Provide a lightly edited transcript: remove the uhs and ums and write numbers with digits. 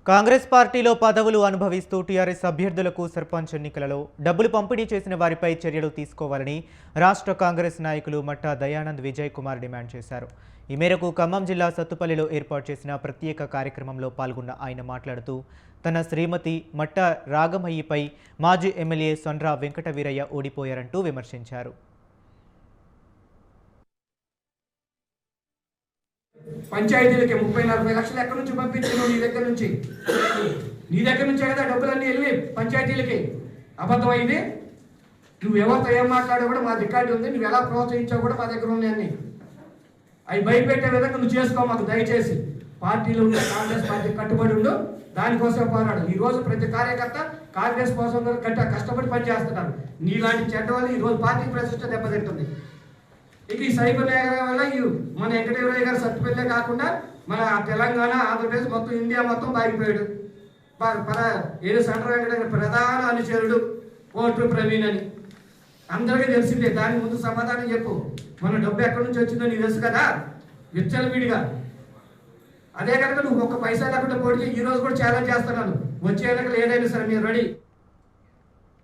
కాంగ్రెస్ పార్టీలో పదవులు అనుభవిస్తూ టీఆర్ఎస్ అభ్యర్థులకు సర్పంచ్ ఎన్నికలలో డబ్బులు పంపిణీ చేసిన వారిపై చర్యలు తీసుకోవాలని రాష్ట్ర కాంగ్రెస్ నాయకులు మట్టా దయానంద్ విజయ్ కుమార్ డిమాండ్ చేశారు. ఈ మేరకు ఖమ్మం జిల్లా సత్తుపల్లిలో ఏర్పాటు చేసిన ప్రత్యేక కార్యక్రమంలో పాల్గొన్న ఆయన మాట్లాడుతూ తన శ్రీమతి మట్టా రాగమయ్యిపై మాజీ ఎమ్మెల్యే సొండ్రా వెంకటవీరయ్య ఓడిపోయారంటూ విమర్శించారు. పంచాయతీలకి 30-40 లక్షలు ఎక్కడి నుంచి పంపించాను? నీ దగ్గర నుంచే కదా డబ్బులన్నీ వెళ్ళి పంచాయతీలకి. అబద్ధం అయింది. నువ్వు ఎవరితో ఏం మాట్లాడో కూడా మా రికార్డు ఉంది. నువ్వు ఎలా ప్రోత్సహించావు కూడా మా దగ్గర ఉన్నాయన్నీ. అవి భయపెట్టే విధంగా నువ్వు చేసుకో మాకు దయచేసి. పార్టీలో ఉండే కాంగ్రెస్ పార్టీ కట్టుబడి ఉండు, దానికోసం పోరాడు. ఈ రోజు ప్రతి కార్యకర్త కాంగ్రెస్ కోసం కష్టపడి పనిచేస్తున్నారు. నీలాంటి చెడ్డ వల్ల ఈ రోజు పార్టీ ప్రతిష్ట దెబ్బతింటుంది. ఇక ఈ సైబర్ నేరం వల్ల మన వెంకటేశ్వరయ్య గారు సత్తుపల్లే కాకుండా మన తెలంగాణ, ఆంధ్రప్రదేశ్ మొత్తం ఇండియా మొత్తం బాగిపోయాడు. ఏడు సెంటర్ వెంకటేశ్వర ప్రధాన అనుచరుడు కోర్టు ప్రవీణ్ అని అందరికీ తెలిసిందే. దాని ముందు సమాధానం చెప్పు. మన డబ్బు ఎక్కడి నుంచి వచ్చిందో నీకు తెలుసు కదా, విచ్చలవిడిగా. అదే కనుక నువ్వు ఒక్క పైసా లేకుండా పోటీ ఈ రోజు కూడా ఛాలెంజ్ చేస్తున్నాను. వచ్చే ఎన్నికలు ఏదైనా సరే మీరు రెడీ.